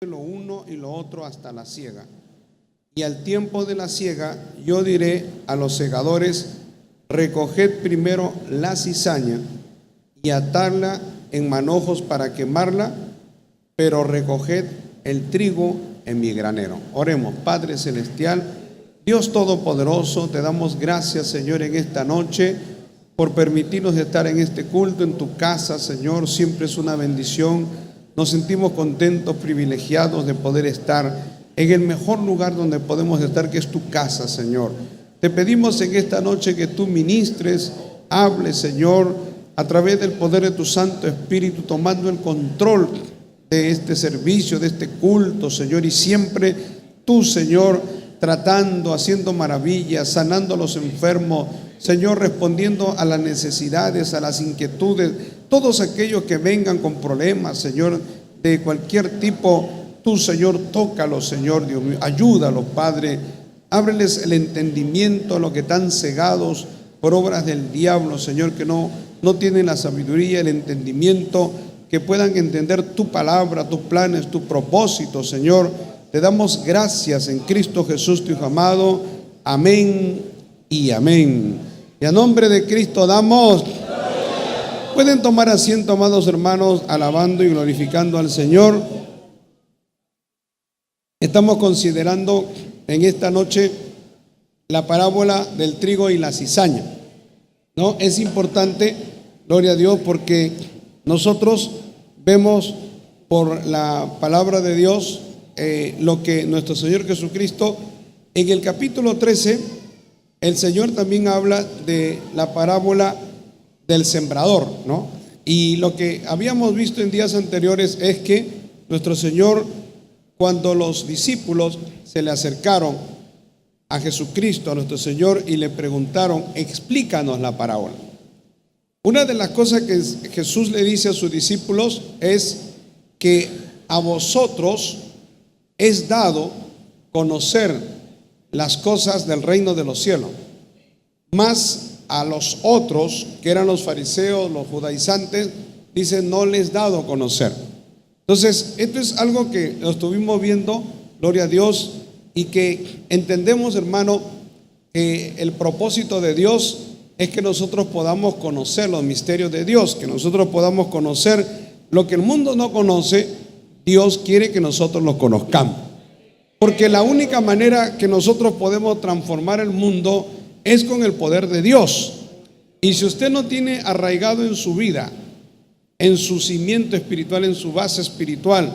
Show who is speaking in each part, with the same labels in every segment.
Speaker 1: lo uno y lo otro hasta la siega. Y al tiempo de la siega yo diré a los segadores: recoged primero la cizaña y atadla en manojos para quemarla, pero recoged el trigo en mi granero. Oremos. Padre celestial, Dios todopoderoso, te damos gracias, Señor, en esta noche por permitirnos estar en este culto en tu casa, Señor. Siempre es una bendición. Nos sentimos contentos, privilegiados de poder estar en el mejor lugar donde podemos estar, que es tu casa, Señor. Te pedimos en esta noche que tú ministres, hables, Señor, a través del poder de tu Santo Espíritu, tomando el control de este servicio, de este culto, Señor, y siempre tú, Señor, tratando, haciendo maravillas, sanando a los enfermos, Señor, respondiendo a las necesidades, a las inquietudes, todos aquellos que vengan con problemas, Señor, de cualquier tipo. Tú, Señor, tócalos, Señor Dios mío, ayúdalos, Padre, ábreles el entendimiento a los que están cegados por obras del diablo, Señor, que no tienen la sabiduría, el entendimiento, que puedan entender tu palabra, tus planes, tus propósitos, Señor. Te damos gracias en Cristo Jesús, tu Hijo amado. Amén y amén. Y a nombre de Cristo damos. Pueden tomar asiento, amados hermanos, alabando y glorificando al Señor. Estamos considerando en esta noche la parábola del trigo y la cizaña, ¿no? Es importante, gloria a Dios, porque nosotros vemos por la palabra de Dios lo que nuestro Señor Jesucristo, en el capítulo 13, el Señor también habla de la parábola del sembrador, ¿no? Y lo que habíamos visto en días anteriores es que nuestro Señor, cuando los discípulos se le acercaron a Jesucristo, a nuestro Señor, y le preguntaron: explícanos la parábola. Una de las cosas que Jesús le dice a sus discípulos es que a vosotros es dado conocer las cosas del reino de los cielos, mas a los otros, que eran los fariseos, los judaizantes, dice: no les dado a conocer. Entonces, esto es algo que lo estuvimos viendo, gloria a Dios, y que entendemos, hermano, que el propósito de Dios es que nosotros podamos conocer los misterios de Dios, que nosotros podamos conocer lo que el mundo no conoce. Dios quiere que nosotros lo conozcamos, porque la única manera que nosotros podemos transformar el mundo es con el poder de Dios. Y si usted no tiene arraigado en su vida, en su cimiento espiritual, en su base espiritual,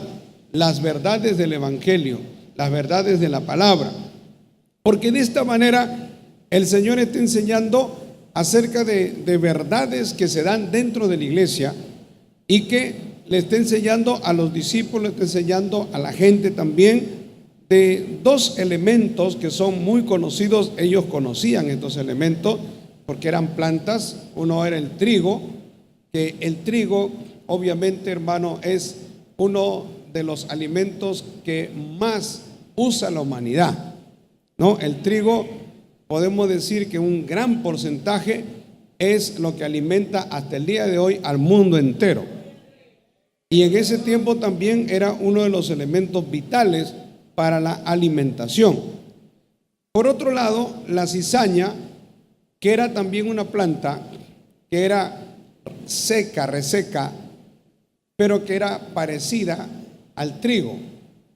Speaker 1: las verdades del Evangelio, las verdades de la palabra, porque de esta manera el Señor está enseñando acerca de verdades que se dan dentro de la iglesia, y que le está enseñando a los discípulos, le está enseñando a la gente también de dos elementos que son muy conocidos. Ellos conocían estos elementos porque eran plantas. Uno era el trigo, que el trigo, obviamente, hermano, es uno de los alimentos que más usa la humanidad, ¿no? El trigo, podemos decir que un gran porcentaje es lo que alimenta hasta el día de hoy al mundo entero. Y en ese tiempo también era uno de los elementos vitales para la alimentación. Por otro lado, la cizaña, que era también una planta que era seca, reseca, pero que era parecida al trigo.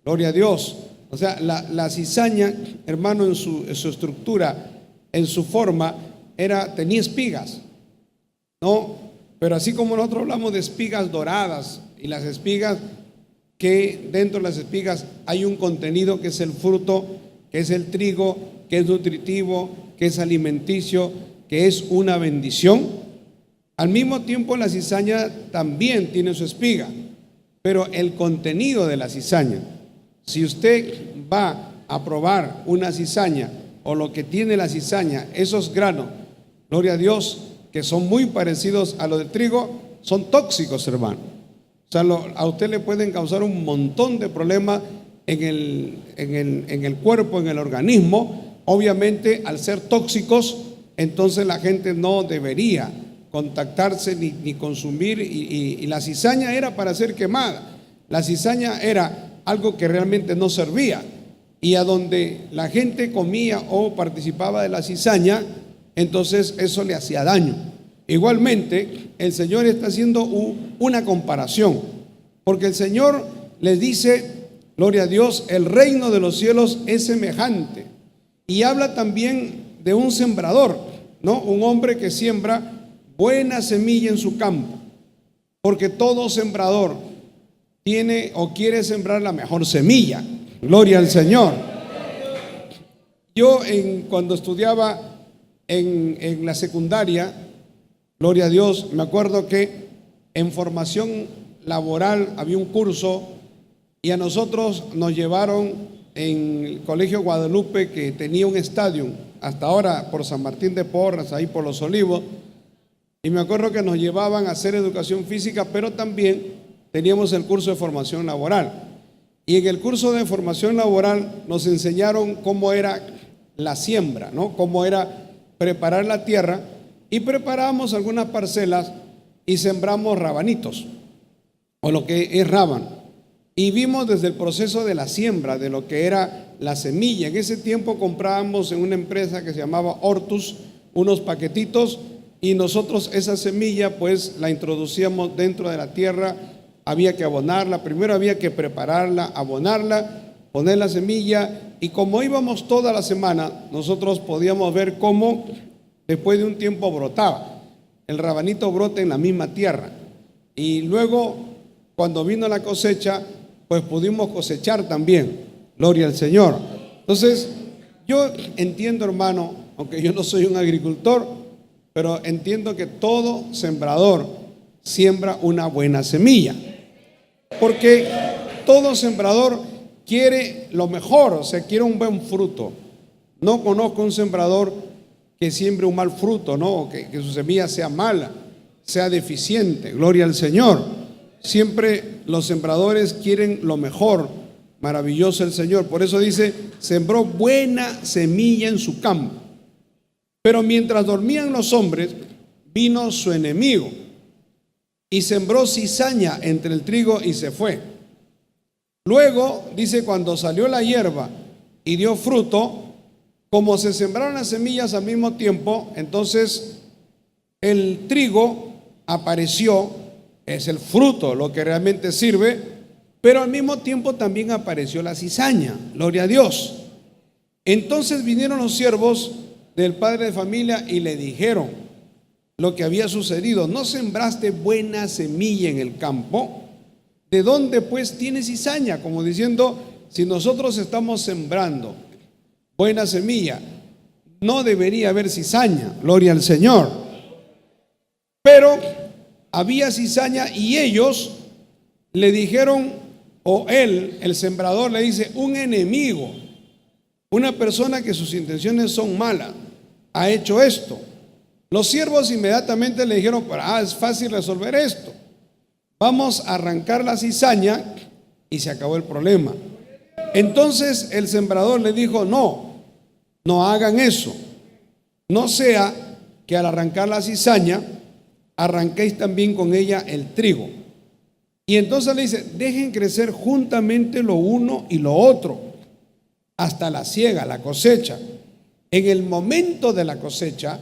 Speaker 1: Gloria a Dios. O sea, la cizaña, hermano, en su estructura, en su forma, tenía espigas, ¿no? Pero así como nosotros hablamos de espigas doradas, y las espigas, que dentro de las espigas hay un contenido que es el fruto, que es el trigo, que es nutritivo, que es alimenticio, que es una bendición. Al mismo tiempo, la cizaña también tiene su espiga, pero el contenido de la cizaña, si usted va a probar una cizaña o lo que tiene la cizaña, esos granos, gloria a Dios, que son muy parecidos a los de trigo, son tóxicos, hermano. O sea, a usted le pueden causar un montón de problemas en el cuerpo, en el organismo. Obviamente, al ser tóxicos, entonces la gente no debería contactarse ni consumir. Y la cizaña era para ser quemada. La cizaña era algo que realmente no servía. Y a donde la gente comía o participaba de la cizaña, entonces eso le hacía daño. Igualmente, el Señor está haciendo una comparación, porque el Señor les dice, gloria a Dios, el reino de los cielos es semejante. Y habla también de un sembrador, ¿no? Un hombre que siembra buena semilla en su campo, porque todo sembrador tiene o quiere sembrar la mejor semilla. Gloria al Señor. Yo cuando estudiaba en la secundaria, gloria a Dios, me acuerdo que en formación laboral había un curso y a nosotros nos llevaron en el Colegio Guadalupe, que tenía un estadio, hasta ahora por San Martín de Porras, ahí por Los Olivos, y me acuerdo que nos llevaban a hacer educación física, pero también teníamos el curso de formación laboral. Y en el curso de formación laboral nos enseñaron cómo era la siembra, ¿no? Cómo era preparar la tierra, y preparamos algunas parcelas y sembramos rabanitos, o lo que es rábano. Y vimos desde el proceso de la siembra, de lo que era la semilla. En ese tiempo comprábamos en una empresa que se llamaba Hortus unos paquetitos, y nosotros esa semilla pues la introducíamos dentro de la tierra. Había que abonarla, primero había que prepararla, abonarla, poner la semilla, y como íbamos toda la semana, nosotros podíamos ver cómo después de un tiempo brotaba. El rabanito brota en la misma tierra, y luego cuando vino la cosecha, pues pudimos cosechar también. Gloria al Señor. Entonces, yo entiendo, hermano, aunque yo no soy un agricultor, pero entiendo que todo sembrador siembra una buena semilla, porque todo sembrador quiere lo mejor, o sea, quiere un buen fruto. No conozco un sembrador que siembre un mal fruto, no, que su semilla sea mala, sea deficiente. Gloria al Señor. Siempre los sembradores quieren lo mejor. Maravilloso el Señor. Por eso dice, sembró buena semilla en su campo. Pero mientras dormían los hombres, vino su enemigo y sembró cizaña entre el trigo y se fue. Luego, dice, cuando salió la hierba y dio fruto, como se sembraron las semillas al mismo tiempo, entonces el trigo apareció, es el fruto lo que realmente sirve, pero al mismo tiempo también apareció la cizaña. Gloria a Dios. Entonces vinieron los siervos del padre de familia y le dijeron lo que había sucedido. ¿No sembraste buena semilla en el campo? ¿De dónde pues tienes cizaña? Como diciendo, si nosotros estamos sembrando buena semilla, no debería haber cizaña. Gloria al Señor. Pero había cizaña, y ellos le dijeron, o él, el sembrador, le dice, un enemigo, una persona que sus intenciones son malas, ha hecho esto. Los siervos inmediatamente le dijeron, es fácil resolver esto. Vamos a arrancar la cizaña y se acabó el problema. Entonces el sembrador le dijo, no hagan eso. No sea que al arrancar la cizaña, arranquéis también con ella el trigo. Y entonces le dice, dejen crecer juntamente lo uno y lo otro, hasta la siega, la cosecha. En el momento de la cosecha,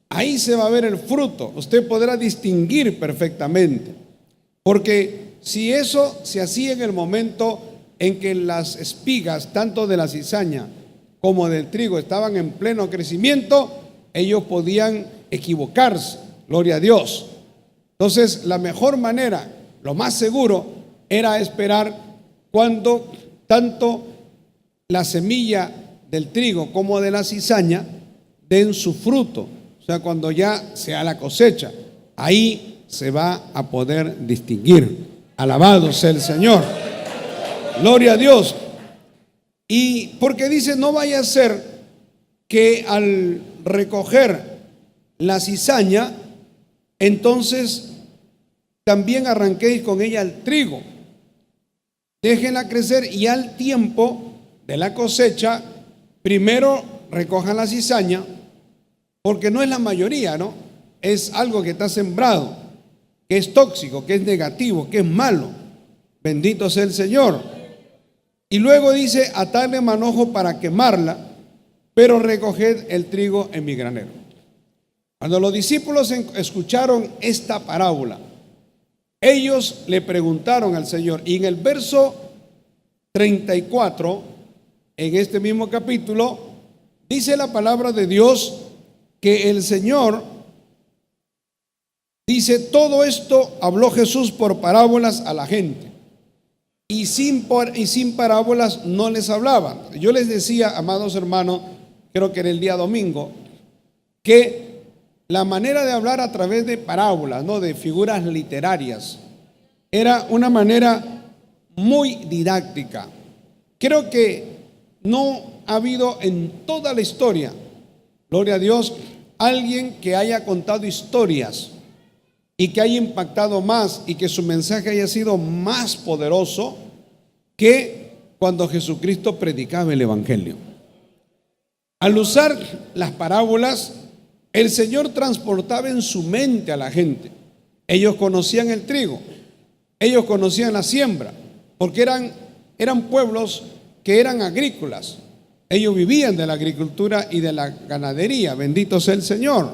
Speaker 1: ahí se va a ver el fruto. Usted podrá distinguir perfectamente. Porque si eso se hacía en el momento en que las espigas, tanto de la cizaña como del trigo, estaban en pleno crecimiento, ellos podían equivocarse. Gloria a Dios. Entonces, la mejor manera, lo más seguro, era esperar cuando tanto la semilla del trigo como de la cizaña den su fruto. O sea, cuando ya sea la cosecha, ahí se va a poder distinguir. Alabado sea el Señor. Gloria a Dios. Y porque dice, no vaya a ser que al recoger la cizaña, entonces también arranquéis con ella el trigo. Déjenla crecer, y al tiempo de la cosecha, primero recojan la cizaña, porque no es la mayoría, ¿no? Es algo que está sembrado, que es tóxico, que es negativo, que es malo. Bendito sea el Señor. Y luego dice: atadle manojo para quemarla, pero recoged el trigo en mi granero. Cuando los discípulos escucharon esta parábola, ellos le preguntaron al Señor, y en el verso 34, en este mismo capítulo, dice la palabra de Dios que el Señor dice: todo esto habló Jesús por parábolas a la gente, y sin parábolas no les hablaba. Yo les decía, amados hermanos, creo que era el día domingo, que la manera de hablar a través de parábolas, ¿no?, de figuras literarias, era una manera muy didáctica. Creo que no ha habido en toda la historia, gloria a Dios, alguien que haya contado historias y que haya impactado más y que su mensaje haya sido más poderoso que cuando Jesucristo predicaba el Evangelio. Al usar las parábolas, el Señor transportaba en su mente a la gente. Ellos conocían el trigo, ellos conocían la siembra, porque eran pueblos que eran agrícolas. Ellos vivían de la agricultura y de la ganadería, bendito sea el Señor.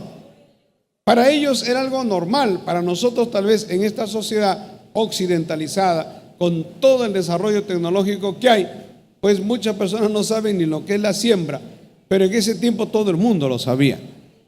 Speaker 1: Para ellos era algo normal. Para nosotros, tal vez en esta sociedad occidentalizada, con todo el desarrollo tecnológico que hay, pues muchas personas no saben ni lo que es la siembra, pero en ese tiempo todo el mundo lo sabía.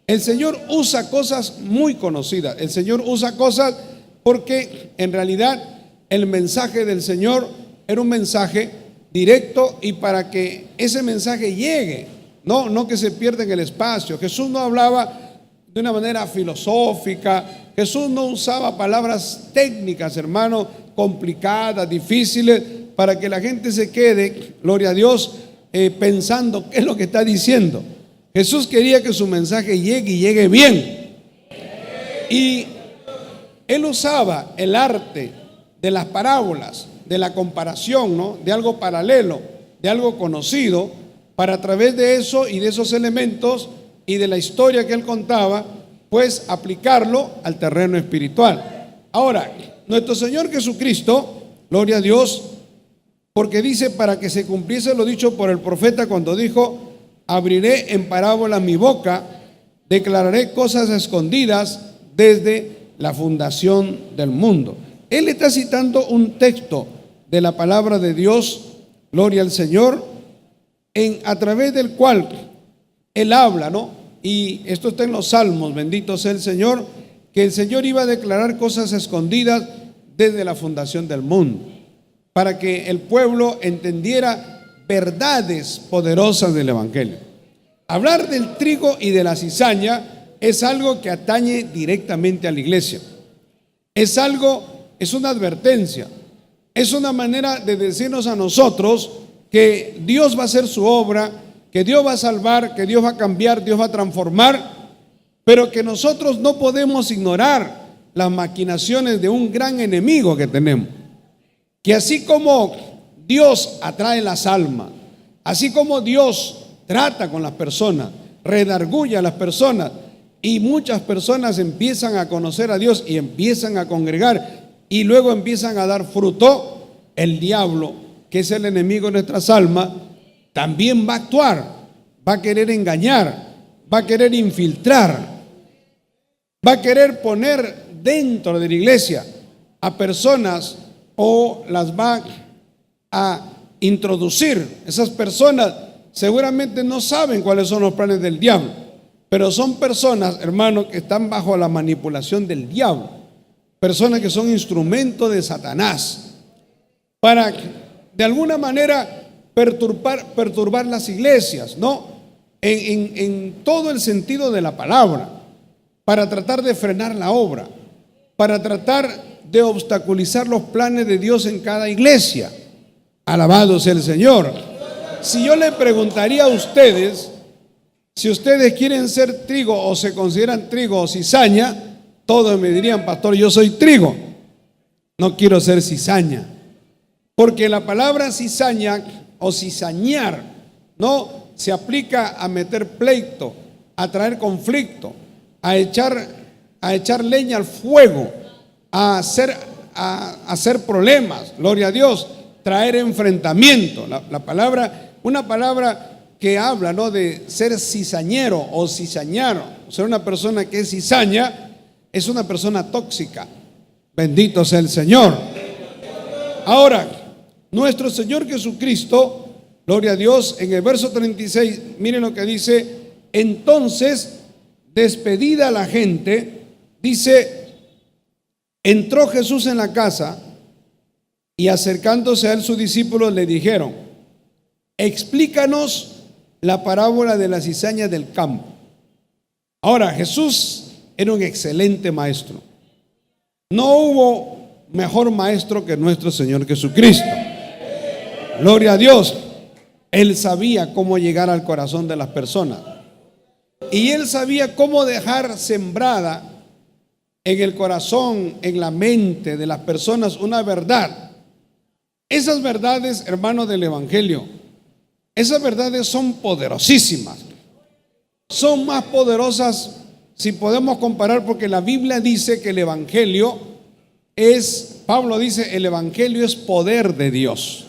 Speaker 1: El Señor usa cosas muy conocidas. El Señor usa cosas porque en realidad el mensaje del Señor era un mensaje directo, y para que ese mensaje llegue, no que se pierda en el espacio. Jesús no hablaba de una manera filosófica. Jesús no usaba palabras técnicas, hermano, complicadas, difíciles, para que la gente se quede, gloria a Dios, pensando qué es lo que está diciendo. Jesús quería que su mensaje llegue y llegue bien. Y Él usaba el arte de las parábolas, de la comparación, ¿no?, de algo paralelo, de algo conocido, para a través de eso y de esos elementos y de la historia que Él contaba, pues aplicarlo al terreno espiritual. Ahora, nuestro Señor Jesucristo, gloria a Dios, porque dice: para que se cumpliese lo dicho por el profeta cuando dijo: abriré en parábola mi boca, declararé cosas escondidas desde la fundación del mundo. Él está citando un texto de la palabra de Dios, gloria al Señor, a través del cual Él habla, ¿no? Y esto está en los Salmos, bendito sea el Señor, que el Señor iba a declarar cosas escondidas desde la fundación del mundo, para que el pueblo entendiera verdades poderosas del Evangelio. Hablar del trigo y de la cizaña es algo que atañe directamente a la iglesia. Es una advertencia, es una manera de decirnos a nosotros que Dios va a hacer su obra, que Dios va a salvar, que Dios va a cambiar, Dios va a transformar, pero que nosotros no podemos ignorar las maquinaciones de un gran enemigo que tenemos. Que así como Dios atrae las almas, así como Dios trata con las personas, redarguye a las personas, y muchas personas empiezan a conocer a Dios y empiezan a congregar y luego empiezan a dar fruto, el diablo, que es el enemigo de nuestras almas, también va a actuar, va a querer engañar, va a querer infiltrar, va a querer poner dentro de la iglesia a personas, o las va a introducir. Esas personas seguramente no saben cuáles son los planes del diablo, pero son personas, hermanos, que están bajo la manipulación del diablo, personas que son instrumentos de Satanás para de alguna manera perturbar las iglesias, ¿no? En todo el sentido de la palabra, para tratar de frenar la obra, para tratar de obstaculizar los planes de Dios en cada iglesia. Alabado sea el Señor. Si yo le preguntaría a ustedes, si ustedes quieren ser trigo o se consideran trigo o cizaña, todos me dirían: pastor, yo soy trigo, no quiero ser cizaña. Porque la palabra cizaña o cizañar no se aplica a meter pleito, a traer conflicto, a echar leña al fuego, a hacer problemas, gloria a Dios. traer enfrentamiento. La palabra, una palabra que habla, ¿no?, de ser cizañero o cizañaro. O sea, una persona que es cizaña es una persona tóxica. Bendito sea el Señor. Ahora, nuestro Señor Jesucristo, gloria a Dios, en el verso 36, miren lo que dice: entonces, despedida la gente, dice, entró Jesús en la casa y acercándose a él sus discípulos le dijeron: explícanos la parábola de la cizaña del campo. Ahora, Jesús era un excelente maestro. No hubo mejor maestro que nuestro Señor Jesucristo. Gloria a Dios. Él sabía cómo llegar al corazón de las personas. Y él sabía cómo dejar sembrada en el corazón, en la mente de las personas una verdad. Esas verdades, hermanos del Evangelio, esas verdades son poderosísimas. Son más poderosas si podemos comparar, porque la Biblia dice que el Evangelio es, Pablo dice, el Evangelio es poder de Dios.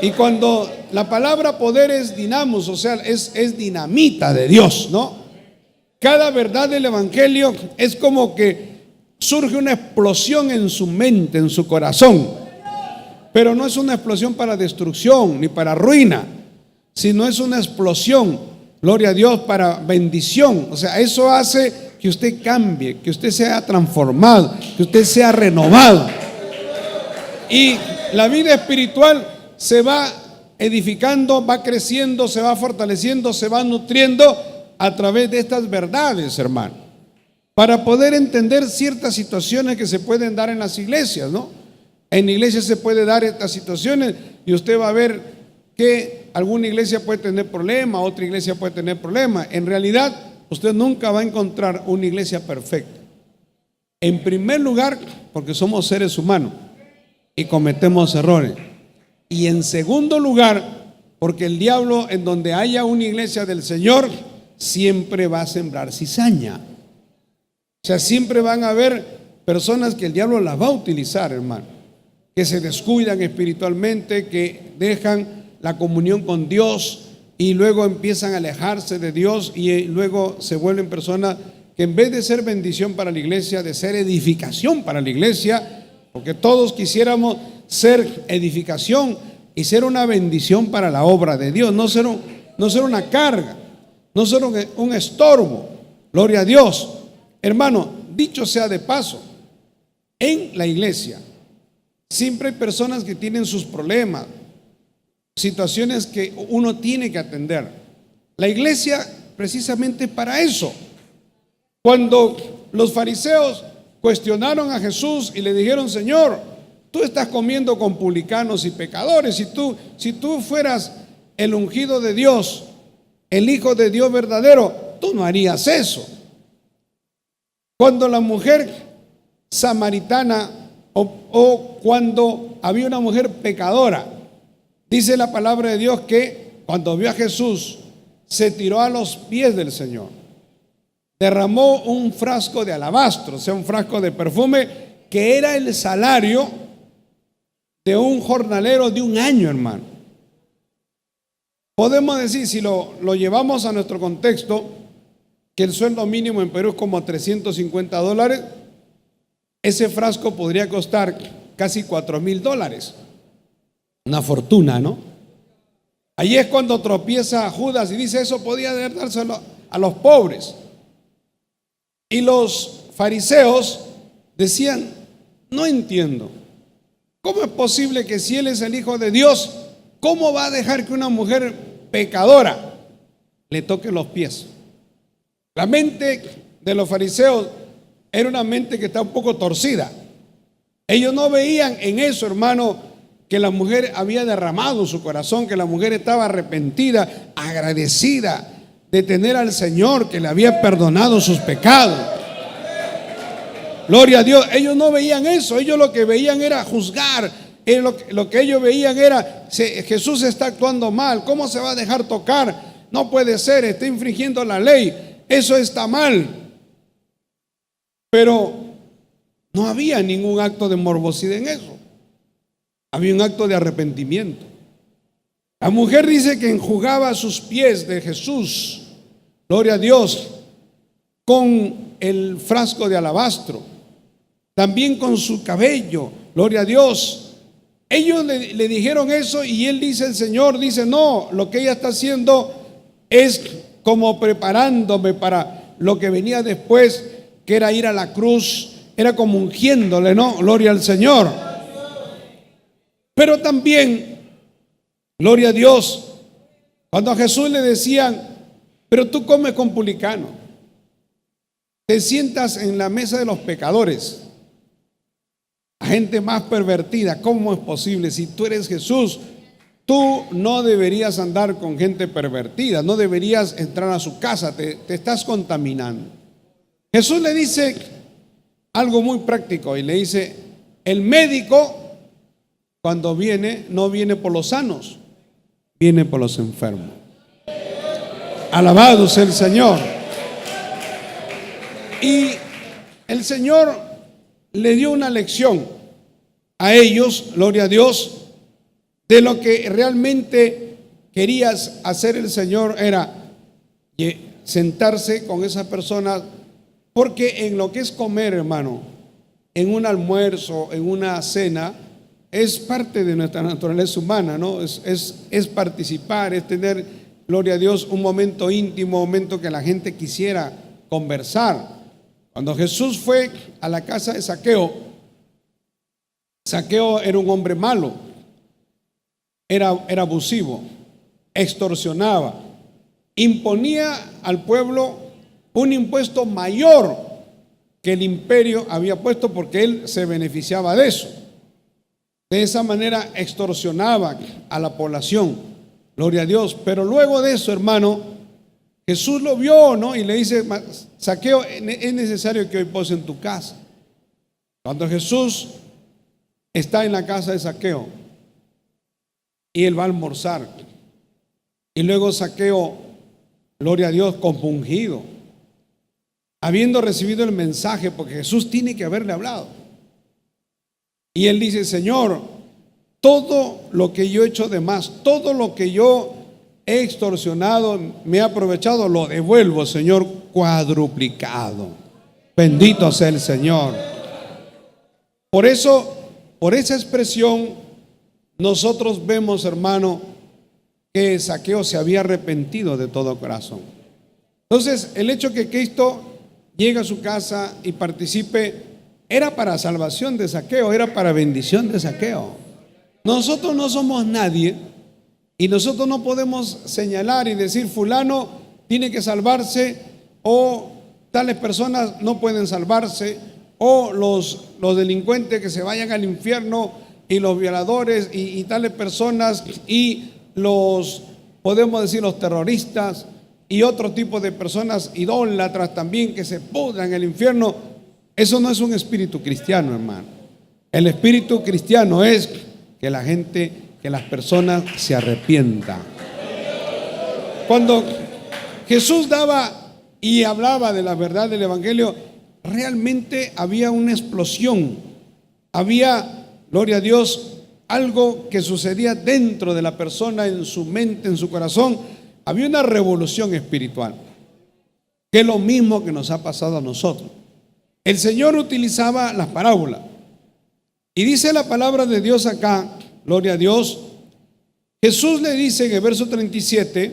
Speaker 1: Y cuando la palabra poder es dinamos, o sea, es dinamita de Dios, ¿no? Cada verdad del Evangelio es como que surge una explosión en su mente, en su corazón. Pero no es una explosión para destrucción ni para ruina, sino es una explosión, gloria a Dios, para bendición. O sea, eso hace que usted cambie, que usted sea transformado, que usted sea renovado. Y la vida espiritual se va edificando, va creciendo, se va fortaleciendo, se va nutriendo a través de estas verdades, hermano, para poder entender ciertas situaciones que se pueden dar en las iglesias, ¿no? En iglesias se puede dar estas situaciones y usted va a ver que alguna iglesia puede tener problemas, otra iglesia puede tener problemas. En realidad, usted nunca va a encontrar una iglesia perfecta. En primer lugar, porque somos seres humanos y cometemos errores. Y en segundo lugar, porque el diablo, en donde haya una iglesia del Señor, siempre va a sembrar cizaña. O sea, siempre van a haber personas que el diablo las va a utilizar, hermano, que se descuidan espiritualmente, que dejan la comunión con Dios y luego empiezan a alejarse de Dios y luego se vuelven personas que en vez de ser bendición para la iglesia, de ser edificación para la iglesia, porque todos quisiéramos ser edificación y ser una bendición para la obra de Dios, no ser una carga, no ser un estorbo. Gloria a Dios. Hermano, dicho sea de paso, en la iglesia siempre hay personas que tienen sus problemas, situaciones que uno tiene que atender. La iglesia precisamente para eso. Cuando los fariseos cuestionaron a Jesús y le dijeron: Señor, tú estás comiendo con publicanos y pecadores. Si tú fueras el ungido de Dios, el Hijo de Dios verdadero, tú no harías eso. Cuando la mujer samaritana o cuando había una mujer pecadora, dice la palabra de Dios que cuando vio a Jesús se tiró a los pies del Señor, derramó un frasco de alabastro, o sea, un frasco de perfume que era el salario de un jornalero de un año, hermano. Podemos decir, si lo llevamos a nuestro contexto, que el sueldo mínimo en Perú es como $350. Ese frasco podría costar casi $4,000. Una fortuna, ¿no? Ahí es cuando tropieza Judas y dice: eso podía dárselo a los pobres. Y los fariseos decían: no entiendo, ¿cómo es posible que si Él es el Hijo de Dios, cómo va a dejar que una mujer pecadora le toque los pies? La mente de los fariseos era una mente que está un poco torcida. Ellos no veían en eso, hermano, que la mujer había derramado su corazón, que la mujer estaba arrepentida, agradecida de tener al Señor que le había perdonado sus pecados. Gloria a Dios. Ellos no veían eso. Ellos lo que veían era juzgar. Lo que ellos veían era: Jesús está actuando mal, ¿cómo se va a dejar tocar? No puede ser, está infringiendo la ley, eso está mal. Pero no había ningún acto de morbosidad en eso. Había un acto de arrepentimiento. La mujer dice que enjugaba sus pies de Jesús, gloria a Dios, con el frasco de alabastro, también con su cabello, gloria a Dios. Ellos le dijeron eso y él dice, el Señor dice, no, lo que ella está haciendo es como preparándome para lo que venía después, que era ir a la cruz, era como ungiéndole, ¿no? Gloria al Señor. Pero también, gloria a Dios, cuando a Jesús le decían, pero tú comes con publicanos, te sientas en la mesa de los pecadores, a gente más pervertida, ¿cómo es posible? Si tú eres Jesús, tú no deberías andar con gente pervertida, no deberías entrar a su casa, te estás contaminando. Jesús le dice algo muy práctico y le dice, el médico cuando viene, no viene por los sanos, viene por los enfermos. Alabado sea el Señor. Y el Señor le dio una lección a ellos, gloria a Dios, de lo que realmente querías hacer el Señor era sentarse con esas personas, porque en lo que es comer, hermano, en un almuerzo, en una cena, es parte de nuestra naturaleza humana, ¿no? Es participar, es tener, gloria a Dios, un momento íntimo, un momento que la gente quisiera conversar. Cuando Jesús fue a la casa de Zaqueo, Zaqueo era un hombre malo, era abusivo, extorsionaba, imponía al pueblo un impuesto mayor que el imperio había puesto, porque él se beneficiaba de eso. De esa manera extorsionaba a la población, gloria a Dios. Pero luego de eso, hermano, Jesús lo vio, ¿no? Y le dice, Zaqueo, es necesario que hoy pose en tu casa. Cuando Jesús está en la casa de Zaqueo y él va a almorzar, y luego Zaqueo, gloria a Dios, compungido, habiendo recibido el mensaje, porque Jesús tiene que haberle hablado, y él dice, Señor, todo lo que yo he hecho de más, todo lo que yo he extorsionado, me he aprovechado, lo devuelvo, Señor, cuadruplicado. Bendito sea el Señor. Por eso, por esa expresión, nosotros vemos, hermano, que Zaqueo se había arrepentido de todo corazón. Entonces, el hecho que Cristo llegue a su casa y participe era para salvación de Zaqueo, era para bendición de Zaqueo. Nosotros no somos nadie y nosotros no podemos señalar y decir fulano tiene que salvarse, o tales personas no pueden salvarse, o los delincuentes que se vayan al infierno, y los violadores y tales personas, y los, podemos decir, los terroristas y otro tipo de personas idólatras también que se pudran en el infierno. Eso no es un espíritu cristiano, hermano. El espíritu cristiano es que la gente, que las personas se arrepientan. Cuando Jesús daba y hablaba de la verdad del evangelio, realmente había una explosión, había, gloria a Dios, algo que sucedía dentro de la persona, en su mente, en su corazón. Había una revolución espiritual, que es lo mismo que nos ha pasado a nosotros. El Señor utilizaba las parábolas, y dice la palabra de Dios acá, gloria a Dios. Jesús le dice en el verso 37,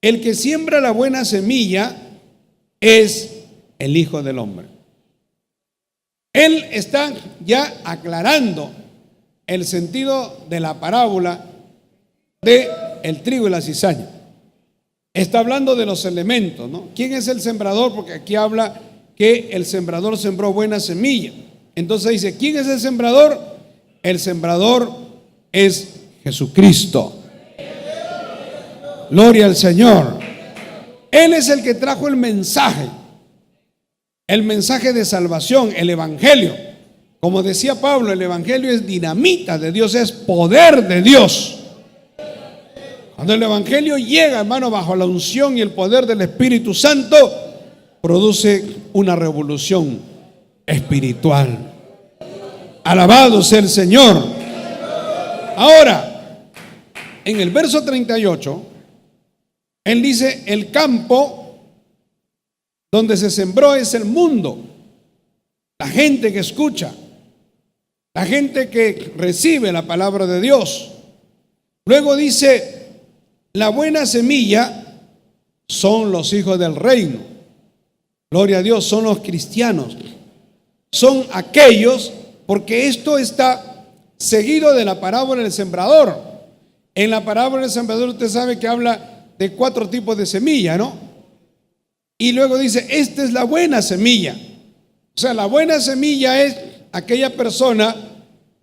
Speaker 1: el que siembra la buena semilla es el Hijo del Hombre. Él está ya aclarando el sentido de la parábola de el trigo y la cizaña. Está hablando de los elementos, ¿no? ¿Quién es el sembrador? Porque aquí habla que el sembrador sembró buena semilla. Entonces dice, ¿quién es el sembrador? El sembrador es Jesucristo. Gloria al Señor. Él es el que trajo el mensaje de salvación, el evangelio. Como decía Pablo, el evangelio es dinamita de Dios, es poder de Dios. Cuando el evangelio llega, hermano, bajo la unción y el poder del Espíritu Santo, produce una revolución espiritual. Alabado sea el Señor. Ahora, en el verso 38, él dice, el campo donde se sembró es el mundo, la gente que escucha, la gente que recibe la palabra de Dios. Luego dice, la buena semilla son los hijos del reino. Gloria a Dios, son los cristianos. Son aquellos, porque esto está seguido de la parábola del sembrador. En la parábola del sembrador usted sabe que habla de 4 tipos de semilla, ¿no? Y luego dice, esta es la buena semilla. O sea, la buena semilla es aquella persona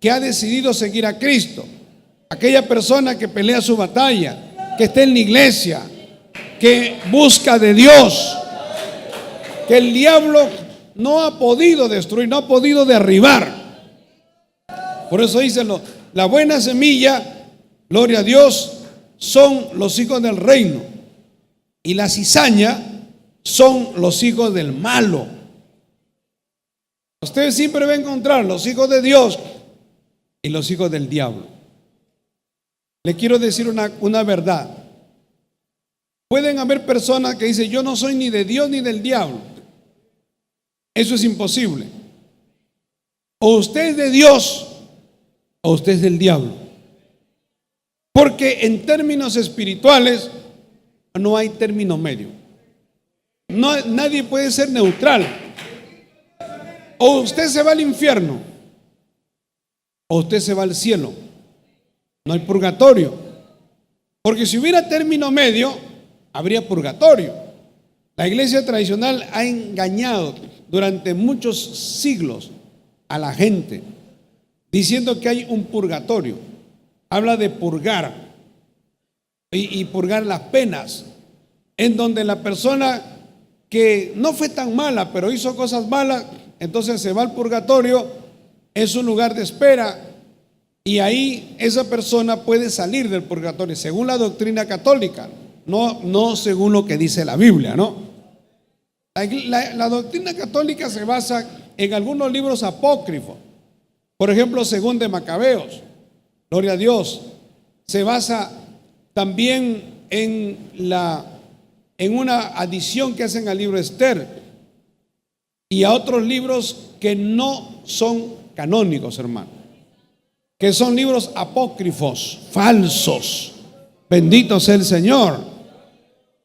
Speaker 1: que ha decidido seguir a Cristo, aquella persona que pelea su batalla, que está en la iglesia, que busca de Dios, que el diablo no ha podido destruir, no ha podido derribar. Por eso dicen, la buena semilla, gloria a Dios, son los hijos del reino, y la cizaña son los hijos del malo. Ustedes siempre van a encontrar los hijos de Dios y los hijos del diablo. Le quiero decir una verdad. Pueden haber personas que dicen, yo no soy ni de Dios ni del diablo. Eso es imposible. O usted es de Dios o usted es del diablo. Porque en términos espirituales no hay término medio. Nadie puede ser neutral. O usted se va al infierno o usted se va al cielo. No hay purgatorio. Porque si hubiera término medio, habría purgatorio. La iglesia tradicional ha engañado durante muchos siglos a la gente, diciendo que hay un purgatorio. Habla de purgar y purgar las penas, en donde la persona que no fue tan mala, pero hizo cosas malas, entonces se va al purgatorio, es un lugar de espera, y ahí esa persona puede salir del purgatorio, según la doctrina católica, no según lo que dice la Biblia, ¿no? La doctrina católica se basa en algunos libros apócrifos, por ejemplo, según de Macabeos, gloria a Dios. Se basa también en una adición que hacen al libro Esther y a otros libros que no son canónicos, hermano, que son libros apócrifos, falsos. Bendito sea el Señor.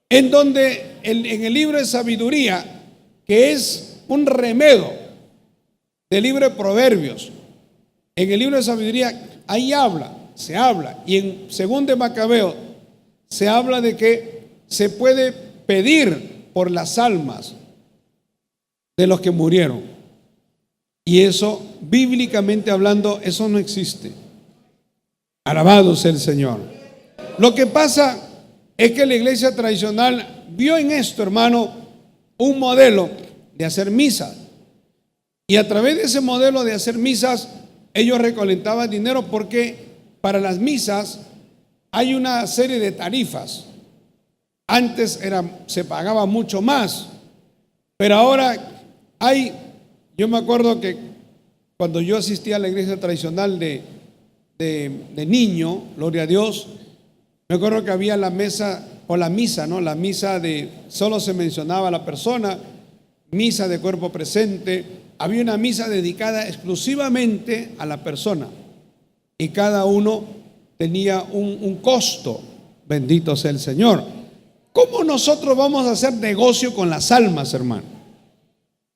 Speaker 1: En donde en el libro de sabiduría, que es un remedio del libro de Proverbios, en el libro de sabiduría ahí se habla, y en según de Macabeo se habla de que se puede pedir por las almas de los que murieron. Y eso, bíblicamente hablando, eso no existe. Alabado sea el Señor. Lo que pasa es que la iglesia tradicional vio en esto, hermano, un modelo de hacer misas. Y a través de ese modelo de hacer misas, ellos recolectaban dinero, porque para las misas hay una serie de tarifas. Antes se pagaba mucho más, pero ahora yo me acuerdo que cuando yo asistía a la iglesia tradicional de niño, gloria a Dios, me acuerdo que había la mesa o la misa, ¿no? La misa solo se mencionaba a la persona, misa de cuerpo presente. Había una misa dedicada exclusivamente a la persona y cada uno tenía un costo. Bendito sea el Señor. ¿Cómo nosotros vamos a hacer negocio con las almas, hermano?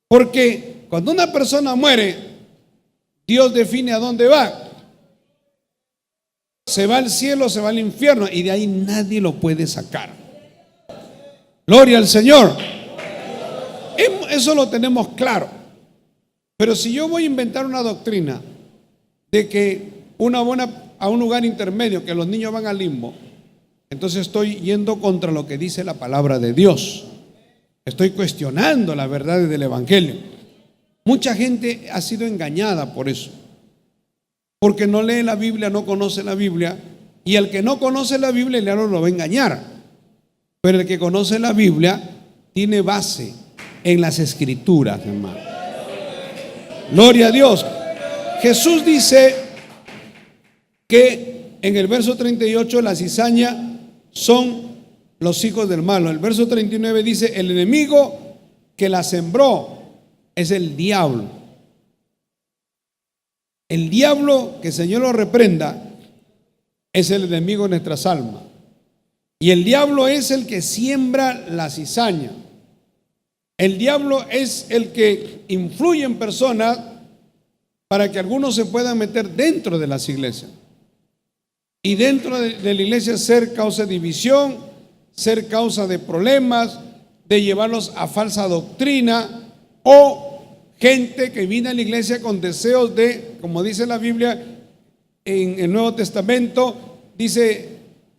Speaker 1: Porque cuando una persona muere, Dios define a dónde va. Se va al cielo, se va al infierno, y de ahí nadie lo puede sacar. Gloria al Señor. Eso lo tenemos claro. Pero si yo voy a inventar una doctrina de que a un lugar intermedio, que los niños van al limbo, entonces estoy yendo contra lo que dice la palabra de Dios. Estoy cuestionando la verdad del Evangelio. Mucha gente ha sido engañada por eso, porque no lee la Biblia, no conoce la Biblia, y el que no conoce la Biblia, el diablo lo va a engañar. Pero el que conoce la Biblia tiene base en las Escrituras, hermano. Gloria a Dios. Jesús dice que en el verso 38, la cizaña son los hijos del malo. El verso 39 dice: el enemigo que la sembró es el diablo. El diablo, que el Señor lo reprenda, es el enemigo de nuestras almas. Y el diablo es el que siembra la cizaña. El diablo es el que influye en personas para que algunos se puedan meter dentro de las iglesias. Y dentro de la iglesia ser causa de división, ser causa de problemas, de llevarlos a falsa doctrina, o gente que viene a la iglesia con deseos de, como dice la Biblia en el Nuevo Testamento, dice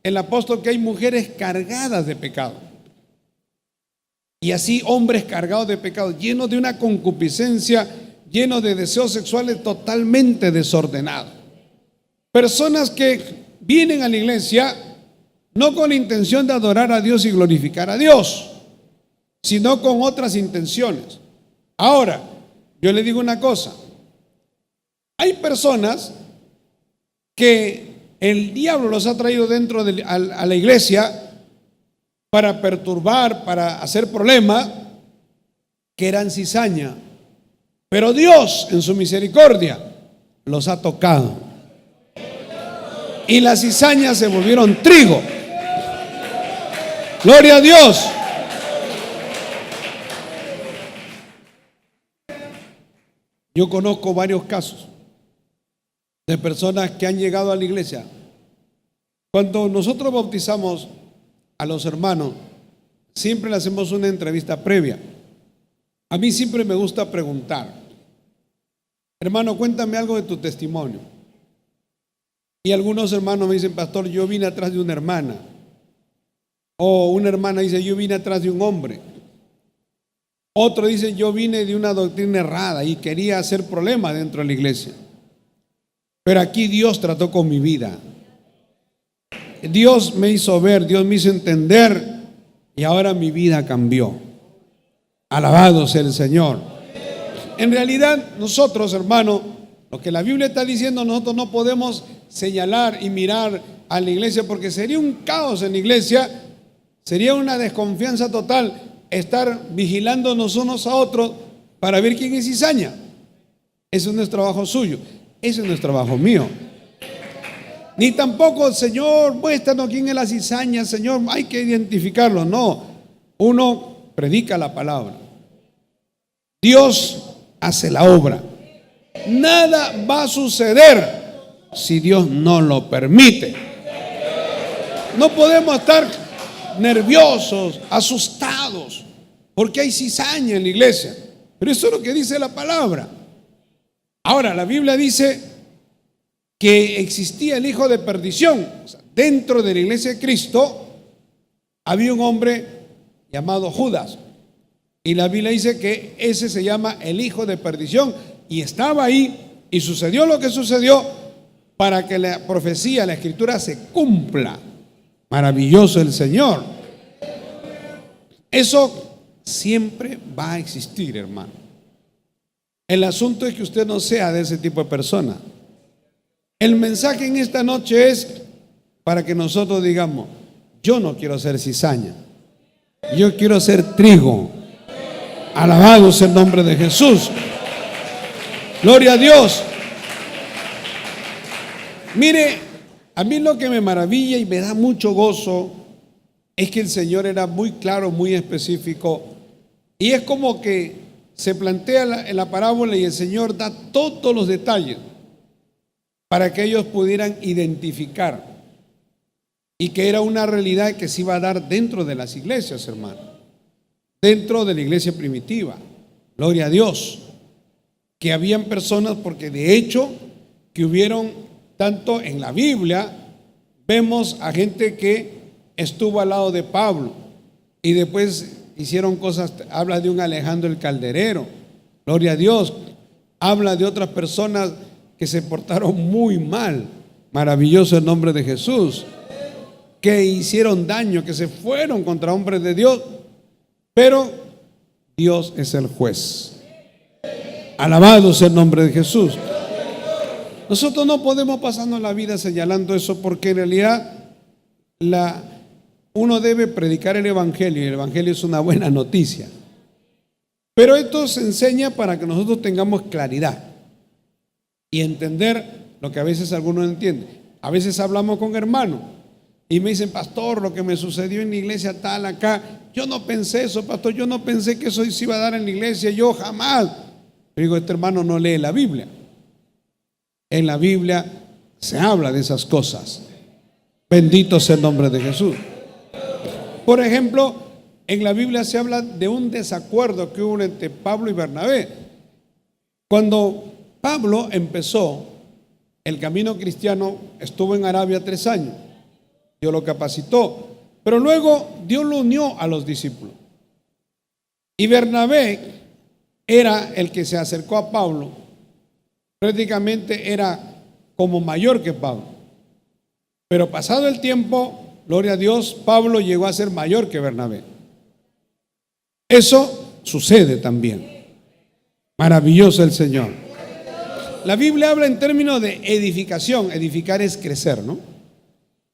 Speaker 1: el apóstol que hay mujeres cargadas de pecado. Y así hombres cargados de pecado, llenos de una concupiscencia, llenos de deseos sexuales totalmente desordenados. Personas que vienen a la iglesia no con la intención de adorar a Dios y glorificar a Dios, sino con otras intenciones. Ahora, yo le digo una cosa: hay personas que el diablo los ha traído dentro a la iglesia para perturbar, para hacer problemas, que eran cizaña, pero Dios en su misericordia los ha tocado y las cizañas se volvieron trigo. Gloria a Dios. Yo conozco varios casos de personas que han llegado a la iglesia. Cuando nosotros bautizamos a los hermanos, siempre le hacemos una entrevista previa. A mí siempre me gusta preguntar: hermano, cuéntame algo de tu testimonio. Y algunos hermanos me dicen: pastor, yo vine atrás de una hermana. O una hermana dice: yo vine atrás de un hombre. Otro dice: yo vine de una doctrina errada y quería hacer problemas dentro de la iglesia. Pero aquí Dios trató con mi vida. Dios me hizo ver, Dios me hizo entender, y ahora mi vida cambió. Alabado sea el Señor. En realidad, nosotros, hermano, lo que la Biblia está diciendo, nosotros no podemos señalar y mirar a la iglesia, porque sería un caos en la iglesia, sería una desconfianza total estar vigilándonos unos a otros para ver quién es cizaña. Ese no es trabajo suyo, ese no es trabajo mío. Ni tampoco: Señor, muéstranos quién es la cizaña, Señor, hay que identificarlo. No, uno predica la palabra, Dios hace la obra. Nada va a suceder si Dios no lo permite. No podemos estar nerviosos, asustados, porque hay cizaña en la iglesia. Pero eso es lo que dice la palabra. Ahora, la Biblia dice que existía el hijo de perdición. O sea, dentro de la iglesia de Cristo había un hombre llamado Judas, y la Biblia dice que ese se llama el hijo de perdición, y estaba ahí, y sucedió lo que sucedió para que la profecía, la escritura se cumpla. Maravilloso el Señor. Eso siempre va a existir, hermano. El asunto es que usted no sea de ese tipo de persona. El mensaje en esta noche es para que nosotros digamos: yo no quiero ser cizaña, yo quiero ser trigo. Alabado sea el nombre de Jesús. Gloria a Dios. Mire, a mí lo que me maravilla y me da mucho gozo es que el Señor era muy claro, muy específico, y es como que se plantea en la parábola y el Señor da todos los detalles para que ellos pudieran identificar, y que era una realidad que se iba a dar dentro de las iglesias, hermano, dentro de la iglesia primitiva. Gloria a Dios, que habían personas, porque de hecho que hubieron, tanto en la Biblia vemos a gente que estuvo al lado de Pablo y después hicieron cosas. Habla de un Alejandro el Calderero, gloria a Dios. Habla de otras personas que se portaron muy mal, maravilloso el nombre de Jesús, que hicieron daño, que se fueron contra hombres de Dios. Pero Dios es el juez. Alabado sea el nombre de Jesús. Nosotros no podemos pasarnos la vida señalando eso, porque en realidad uno debe predicar el Evangelio, y el Evangelio es una buena noticia. Pero esto se enseña para que nosotros tengamos claridad y entender lo que a veces algunos no entienden. A veces hablamos con hermanos y me dicen: pastor, lo que me sucedió en la iglesia tal acá, yo no pensé eso, pastor, yo no pensé que eso se iba a dar en la iglesia, yo jamás. Pero digo: este hermano no lee la Biblia. En la Biblia se habla de esas cosas. Bendito sea el nombre de Jesús. Por ejemplo, en la Biblia se habla de un desacuerdo que hubo entre Pablo y Bernabé. Cuando Pablo empezó el camino cristiano, estuvo en Arabia 3 años. Dios lo capacitó, pero luego Dios lo unió a los discípulos. Y Bernabé era el que se acercó a Pablo. Prácticamente era como mayor que Pablo. Pero pasado el tiempo, gloria a Dios, Pablo llegó a ser mayor que Bernabé. Eso sucede también. Maravilloso el Señor. La Biblia habla en términos de edificación. Edificar es crecer, ¿no?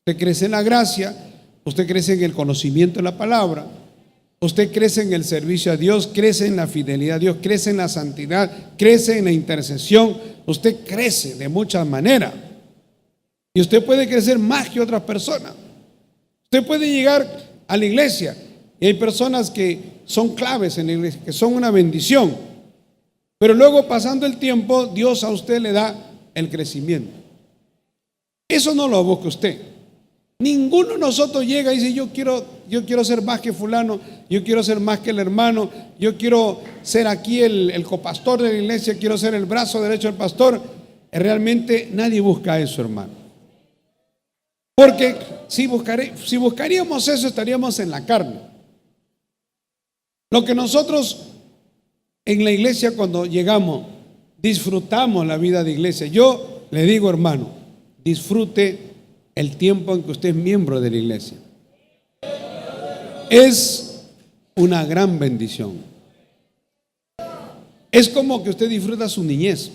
Speaker 1: Usted crece en la gracia, usted crece en el conocimiento de la palabra, usted crece en el servicio a Dios, crece en la fidelidad a Dios, crece en la santidad, crece en la intercesión. Usted crece de muchas maneras. Y usted puede crecer más que otras personas. Usted puede llegar a la iglesia y hay personas que son claves en la iglesia, que son una bendición. Pero luego, pasando el tiempo, Dios a usted le da el crecimiento. Eso no lo busca usted. Ninguno de nosotros llega y dice: yo quiero ser más que fulano, yo quiero ser más que el hermano, yo quiero ser aquí el copastor de la iglesia, quiero ser el brazo derecho del pastor. Realmente nadie busca eso, hermano. Porque si buscaríamos eso, estaríamos en la carne. Lo que nosotros en la iglesia, cuando llegamos, disfrutamos la vida de iglesia. Yo le digo, hermano, disfrute el tiempo en que usted es miembro de la iglesia. Es una gran bendición. Es como que usted disfruta su niñez.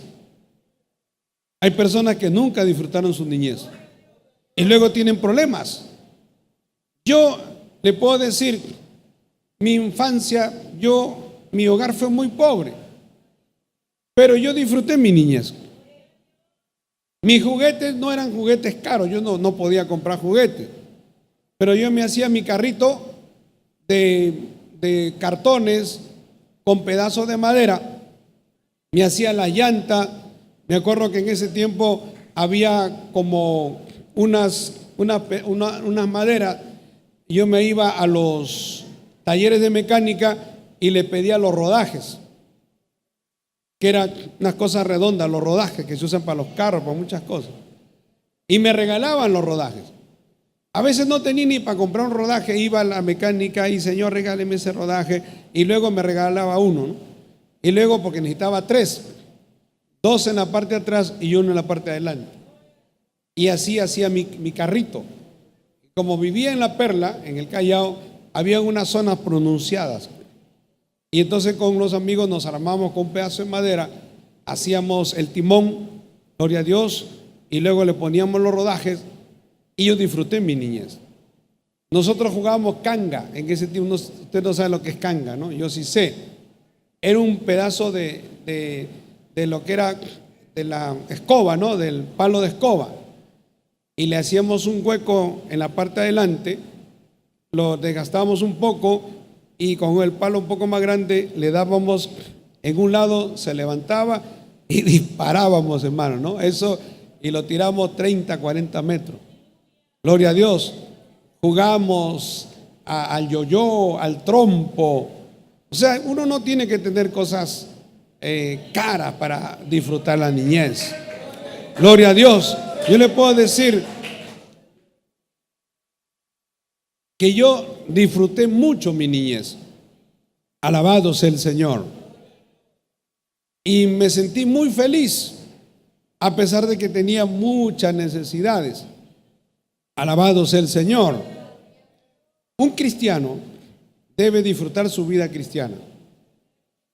Speaker 1: Hay personas que nunca disfrutaron su niñez y luego tienen problemas. Yo le puedo decir, mi infancia, mi hogar fue muy pobre, pero yo disfruté mi niñez. Mis juguetes no eran juguetes caros, yo no podía comprar juguetes, pero yo me hacía mi carrito de cartones con pedazos de madera, me hacía la llanta. Me acuerdo que en ese tiempo había como unas maderas, y yo me iba a los talleres de mecánica y le pedía los rodajes, que eran unas cosas redondas, los rodajes que se usan para los carros, para muchas cosas, y me regalaban los rodajes. A veces no tenía ni para comprar un rodaje, iba a la mecánica y: señor, regáleme ese rodaje, y luego me regalaba uno, ¿no? Y luego, porque necesitaba 3, 2 en la parte de atrás y 1 en la parte de adelante, y así hacía mi carrito. Como vivía en La Perla, en el Callao, había unas zonas pronunciadas. Y entonces con unos amigos nos armamos con un pedazo de madera, hacíamos el timón, gloria a Dios, y luego le poníamos los rodajes, y yo disfruté mi niñez. Nosotros jugábamos canga en ese tiempo. Usted no sabe lo que es canga, ¿no? Yo sí sé. Era un pedazo de lo que era de la escoba, ¿no? Del palo de escoba. Y le hacíamos un hueco en la parte de adelante, lo desgastábamos un poco, y con el palo un poco más grande le dábamos en un lado, se levantaba y disparábamos, hermano, ¿no? Eso, y lo tiramos 30, 40 metros. Gloria a Dios. Jugamos al yoyo, al trompo. O sea, uno no tiene que tener cosas caras para disfrutar la niñez. Gloria a Dios. Yo le puedo decir que yo disfruté mucho mi niñez. Alabado sea el Señor. Y me sentí muy feliz, a pesar de que tenía muchas necesidades. Alabado sea el Señor. Un cristiano debe disfrutar su vida cristiana,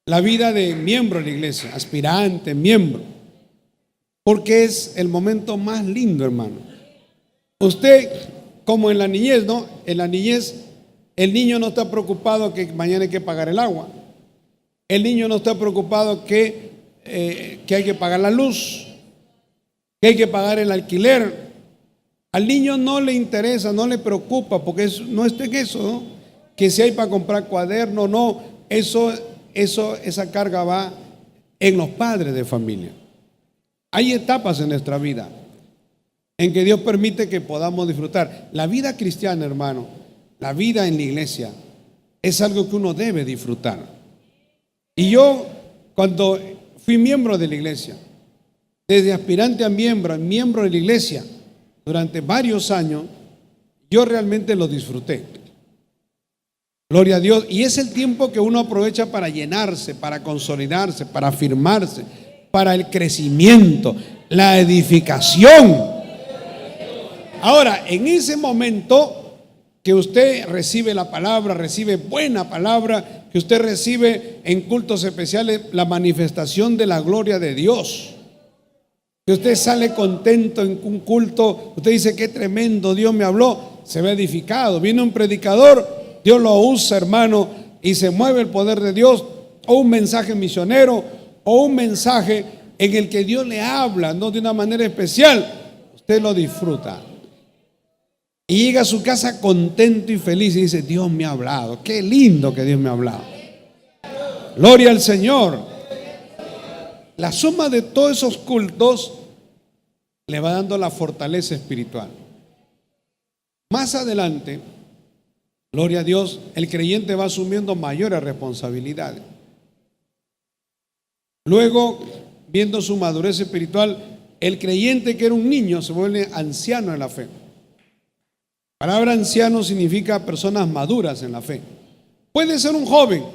Speaker 1: la vida de miembro de la iglesia, aspirante, miembro. porque es el momento más lindo, hermano. Usted, como en la niñez, ¿no? En la niñez, el niño no está preocupado que mañana hay que pagar el agua. El niño no está preocupado que hay que pagar la luz, que hay que pagar el alquiler. Al niño no le interesa, no le preocupa, porque no está en eso, ¿no? Que si hay para comprar cuaderno, no, esa carga va en los padres de familia. Hay etapas en nuestra vida en que Dios permite que podamos disfrutar. La vida cristiana, hermano, la vida en la iglesia es algo que uno debe disfrutar. Y yo, cuando fui miembro de la iglesia, desde aspirante a miembro de la iglesia, durante varios años, yo realmente lo disfruté. Gloria a Dios. Y es el tiempo que uno aprovecha para llenarse, para consolidarse, para afirmarse, para el crecimiento, la edificación. Ahora, en ese momento que usted recibe la palabra, recibe buena palabra, que usted recibe en cultos especiales la manifestación de la gloria de Dios, que usted sale contento en un culto, usted dice qué tremendo, Dios me habló, se ve edificado. Viene un predicador, Dios lo usa, hermano, y se mueve el poder de Dios, o un mensaje misionero, o un mensaje en el que Dios le habla, no de una manera especial, usted lo disfruta. Y llega a su casa contento y feliz y dice, Dios me ha hablado, qué lindo que Dios me ha hablado. Gloria al Señor. La suma de todos esos cultos le va dando la fortaleza espiritual. Más adelante, gloria a Dios, el creyente va asumiendo mayores responsabilidades. Luego, viendo su madurez espiritual, el creyente que era un niño se vuelve anciano en la fe. La palabra anciano significa personas maduras en la fe. Puede ser un joven,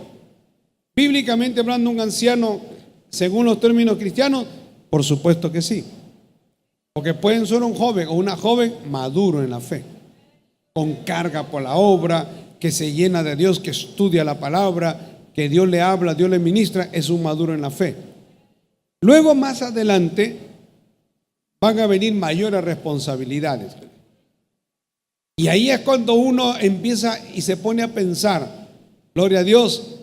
Speaker 1: bíblicamente hablando, un anciano según los términos cristianos, por supuesto que sí. Porque pueden ser un joven o una joven maduro en la fe, con carga por la obra, que se llena de Dios, que estudia la palabra, que Dios le habla, Dios le ministra, es un maduro en la fe. Luego, más adelante, van a venir mayores responsabilidades. Y ahí es cuando uno empieza y se pone a pensar, gloria a Dios,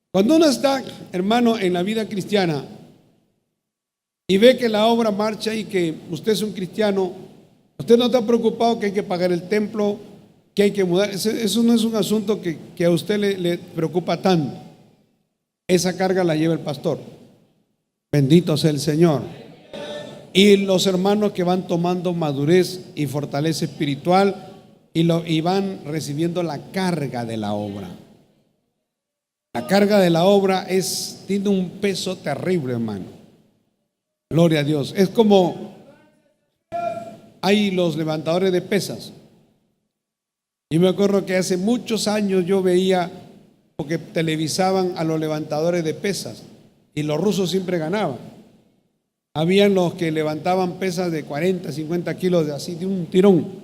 Speaker 1: cuando uno está, hermano, en la vida cristiana y ve que la obra marcha y que usted es un cristiano, usted no está preocupado que hay que pagar el templo, que hay que mudar. Eso no es un asunto que a usted le preocupa tanto. Esa carga la lleva el pastor. Bendito sea el Señor. Y los hermanos que van tomando madurez y fortaleza espiritual y van recibiendo la carga de la obra. La carga de la obra tiene un peso terrible, hermano. Gloria a Dios. Es como hay los levantadores de pesas. Y me acuerdo que hace muchos años yo veía, porque televisaban a los levantadores de pesas y los rusos siempre ganaban. Habían los que levantaban pesas de 40, 50 kilos, así de un tirón.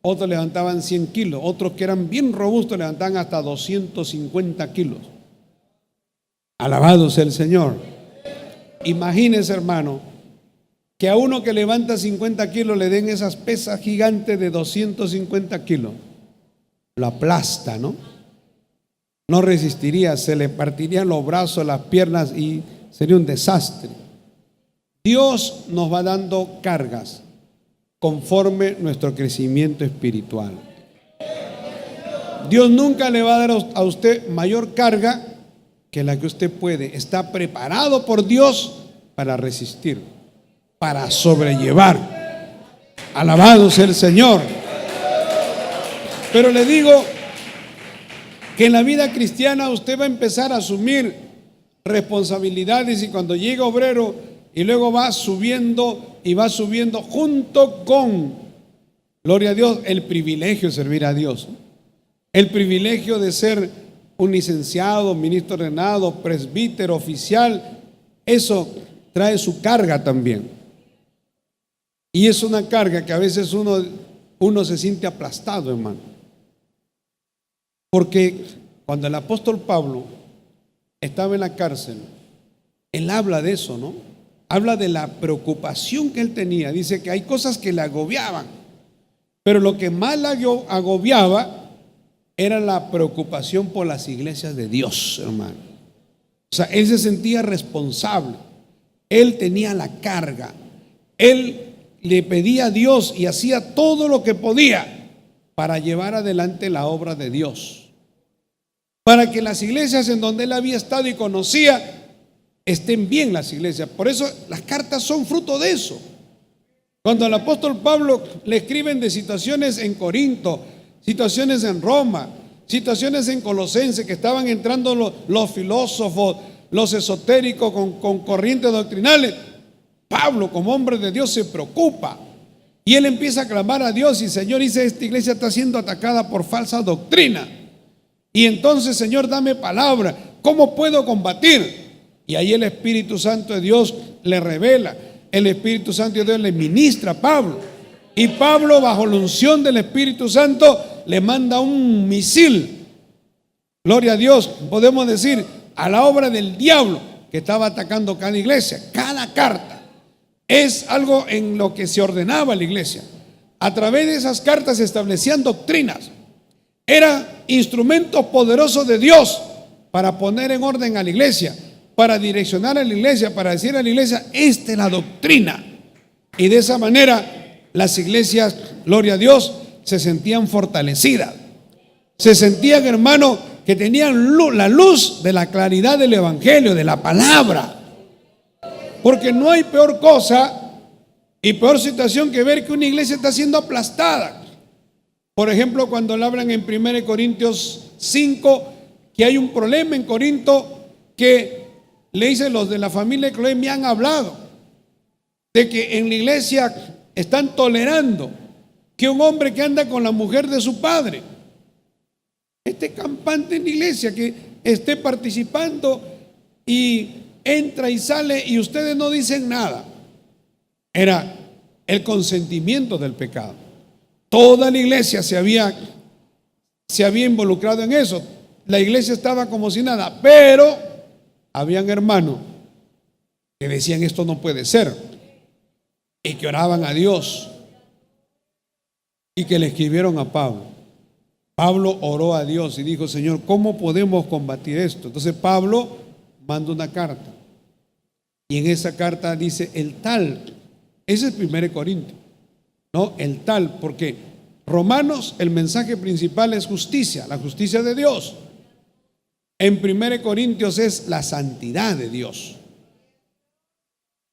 Speaker 1: Otros levantaban 100 kilos. Otros que eran bien robustos levantaban hasta 250 kilos. Alabado sea el Señor. Imagínense, hermano, que a uno que levanta 50 kilos le den esas pesas gigantes de 250 kilos. Lo aplasta, ¿no? No resistiría, se le partirían los brazos, las piernas y sería un desastre. Dios nos va dando cargas conforme nuestro crecimiento espiritual. Dios nunca le va a dar a usted mayor carga que la que usted puede. Está preparado por Dios para resistir, para sobrellevar. Alabado sea el Señor. Pero le digo que en la vida cristiana usted va a empezar a asumir responsabilidades, y cuando llega obrero y luego va subiendo y va subiendo junto con, gloria a Dios, el privilegio de servir a Dios, el privilegio de ser un licenciado, ministro ordenado, presbítero, oficial. Eso trae su carga también. Y es una carga que a veces uno se siente aplastado, hermano. Porque cuando el apóstol Pablo estaba en la cárcel, él habla de eso, ¿no? habla de la preocupación que él tenía. Dice que hay cosas que le agobiaban, pero lo que más le agobiaba era la preocupación por las iglesias de Dios, hermano. O sea, él se sentía responsable, él tenía la carga, él le pedía a Dios y hacía todo lo que podía para llevar adelante la obra de Dios, para que las iglesias en donde él había estado y conocía estén bien las iglesias. Por eso las cartas son fruto de eso. Cuando al apóstol Pablo le escriben de situaciones en Corinto, situaciones en Roma, situaciones en Colosense, que estaban entrando los filósofos, los esotéricos con corrientes doctrinales, Pablo, como hombre de Dios, se preocupa y él empieza a clamar a Dios y: Señor, dice, esta iglesia está siendo atacada por falsa doctrina, y entonces, Señor, dame palabra, ¿cómo puedo combatir? Y ahí el Espíritu Santo de Dios le revela, el Espíritu Santo de Dios le ministra a Pablo, y Pablo, bajo la unción del Espíritu Santo, le manda un misil, gloria a Dios, podemos decir, a la obra del diablo que estaba atacando cada iglesia. Cada carta es algo en lo que se ordenaba la iglesia. A través de esas cartas se establecían doctrinas, eran instrumentos poderosos de Dios para poner en orden a la iglesia, para direccionar a la iglesia, para decir a la iglesia: esta es la doctrina. Y de esa manera las iglesias, gloria a Dios, se sentían fortalecidas, se sentían, hermano, que tenían la luz de la claridad del evangelio, de la palabra. Porque no hay peor cosa y peor situación que ver que una iglesia está siendo aplastada. Por ejemplo, cuando le hablan en 1 Corintios 5 que hay un problema en Corinto, que le dicen los de la familia de Cloé: me han hablado de que en la iglesia están tolerando que un hombre que anda con la mujer de su padre esté campante en la iglesia, que esté participando y entra y sale y ustedes no dicen nada. Era el consentimiento del pecado. Toda la iglesia se había involucrado en eso. La iglesia estaba como si nada, pero habían hermanos que decían: esto no puede ser, y que oraban a Dios y que le escribieron a Pablo. Pablo oró a Dios y dijo: Señor, ¿cómo podemos combatir esto? Entonces Pablo manda una carta, y en esa carta dice el tal. Ese es 1 Corintios, no el tal, porque Romanos, el mensaje principal es justicia, la justicia de Dios. En 1 Corintios es la santidad de Dios.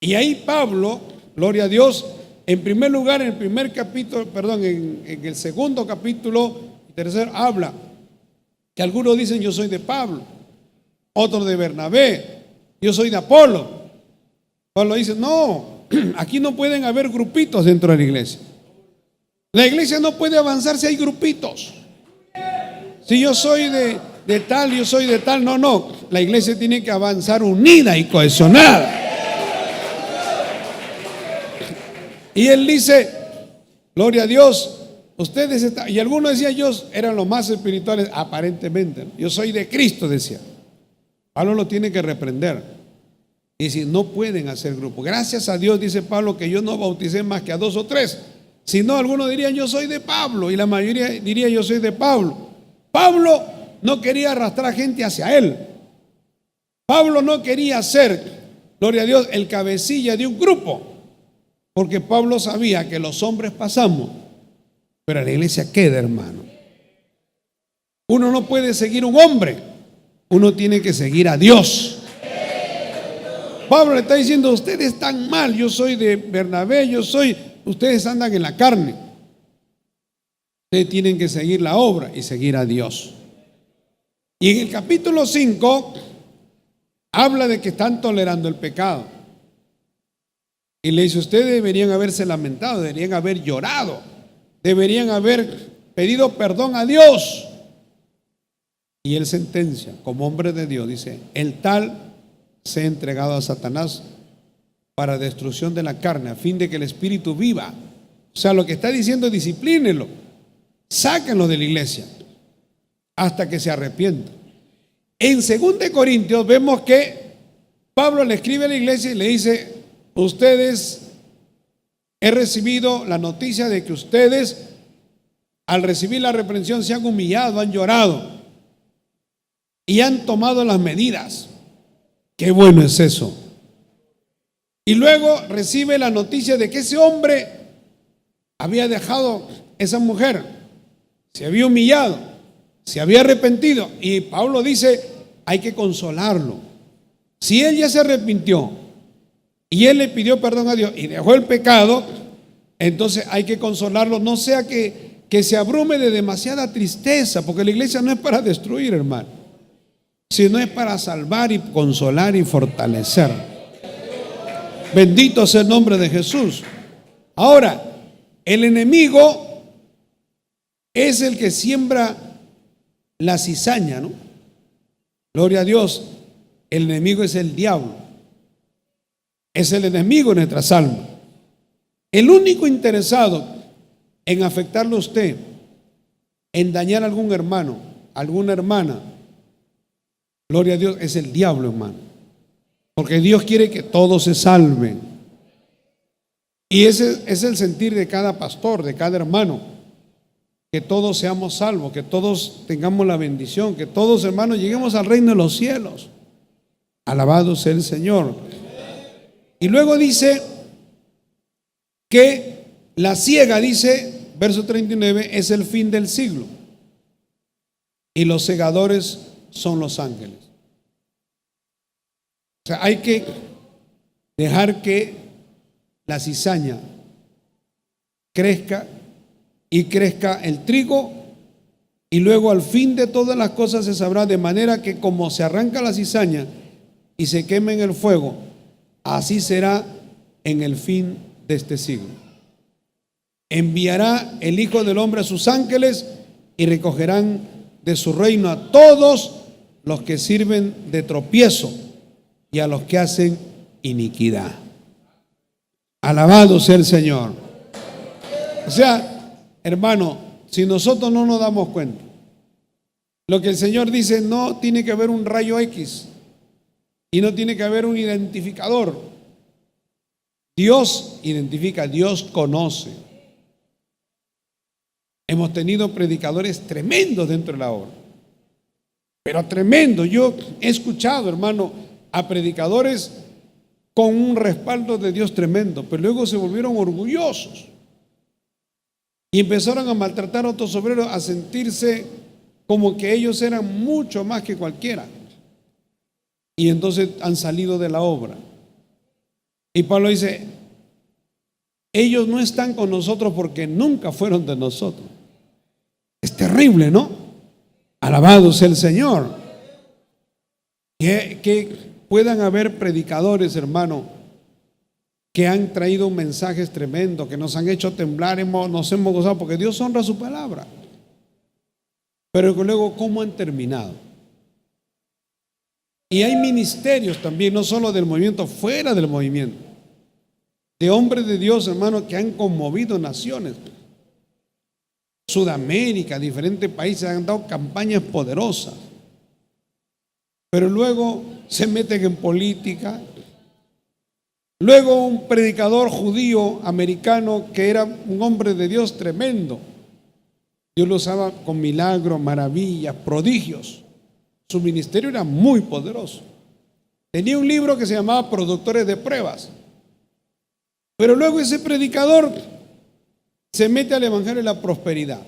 Speaker 1: Y ahí Pablo, gloria a Dios, en primer lugar, en el primer capítulo, en el segundo capítulo, tercero, habla que algunos dicen: yo soy de Pablo, otros de Bernabé, yo soy de Apolo. Pablo dice: no, aquí no pueden haber grupitos dentro de la iglesia. La iglesia no puede avanzar si hay grupitos. Si yo soy de tal, yo soy de tal. No, la iglesia tiene que avanzar unida y cohesionada. Y él dice: gloria a Dios, ustedes están. Y algunos decían: ellos eran los más espirituales, aparentemente. Yo soy de Cristo, decía. Pablo lo tiene que reprender. Y si no pueden hacer grupo. Gracias a Dios, dice Pablo, que yo no bauticé más que a 2 o 3. Si no, algunos dirían: yo soy de Pablo, y la mayoría diría: yo soy de Pablo. Pablo no quería arrastrar gente hacia él. Pablo no quería ser, gloria a Dios, el cabecilla de un grupo, porque Pablo sabía que los hombres pasamos, pero la iglesia queda, hermano. Uno no puede seguir un hombre, uno tiene que seguir a Dios. Pablo le está diciendo: ustedes están mal, yo soy de Bernabé, ustedes andan en la carne. Ustedes tienen que seguir la obra y seguir a Dios. Y en el capítulo 5 habla de que están tolerando el pecado. Y le dice: ustedes deberían haberse lamentado, deberían haber llorado, deberían haber pedido perdón a Dios. Y él sentencia, como hombre de Dios, dice: el tal se ha entregado a Satanás para destrucción de la carne, a fin de que el espíritu viva. O sea, lo que está diciendo es: disciplínenlo, sáquenlo de la iglesia hasta que se arrepienta. En 2 Corintios vemos que Pablo le escribe a la iglesia y le dice: ustedes, he recibido la noticia de que ustedes, al recibir la reprensión, se han humillado, han llorado y han tomado las medidas. Qué bueno es eso. Y luego recibe la noticia de que ese hombre había dejado esa mujer, se había humillado, se había arrepentido. Y Pablo dice, hay que consolarlo. Si él ya se arrepintió y él le pidió perdón a Dios y dejó el pecado, entonces hay que consolarlo, no sea que se abrume de demasiada tristeza, porque la iglesia no es para destruir, hermano, sino es para salvar y consolar y fortalecer. Bendito sea el nombre de Jesús. Ahora, el enemigo es el que siembra la cizaña, ¿no? Gloria a Dios. El enemigo es el diablo. Es el enemigo de nuestras almas. El único interesado en afectarlo a usted, en dañar a algún hermano, alguna hermana, gloria a Dios, es el diablo, hermano. Porque Dios quiere que todos se salven. Y ese es el sentir de cada pastor, de cada hermano, que todos seamos salvos, que todos tengamos la bendición, que todos, hermanos, lleguemos al reino de los cielos. Alabado sea el Señor. Y luego dice que la ciega, dice, verso 39, es el fin del siglo. Y los segadores son los ángeles. O sea, hay que dejar que la cizaña crezca y crezca el trigo, y luego al fin de todas las cosas se sabrá, de manera que como se arranca la cizaña y se quema en el fuego, así será en el fin de este siglo. Enviará el Hijo del Hombre a sus ángeles y recogerán de su reino a todos los que sirven de tropiezo y a los que hacen iniquidad. Alabado sea el Señor. O sea, hermano, si nosotros no nos damos cuenta, lo que el Señor dice, no tiene que haber un rayo X y no tiene que haber un identificador. Dios identifica, Dios conoce. Hemos tenido predicadores tremendos dentro de la obra, pero tremendo. Yo he escuchado, hermano, a predicadores con un respaldo de Dios tremendo, pero luego se volvieron orgullosos y empezaron a maltratar a otros obreros, a sentirse como que ellos eran mucho más que cualquiera, y entonces han salido de la obra. Y Pablo dice, ellos no están con nosotros porque nunca fueron de nosotros. Es terrible, ¿no? Alabado sea el Señor. Que puedan haber predicadores, hermano, que han traído mensajes tremendos, que nos han hecho temblar, nos hemos gozado, porque Dios honra su palabra. Pero luego, ¿cómo han terminado? Y hay ministerios también, no solo del movimiento, fuera del movimiento, de hombres de Dios, hermano, que han conmovido naciones. Sudamérica, diferentes países han dado campañas poderosas, pero luego se meten en política. Luego un predicador judío americano que era un hombre de Dios tremendo, Dios lo usaba con milagros, maravillas, prodigios. Su ministerio era muy poderoso. Tenía un libro que se llamaba Productores de Pruebas. Pero luego ese predicador se mete al evangelio de la prosperidad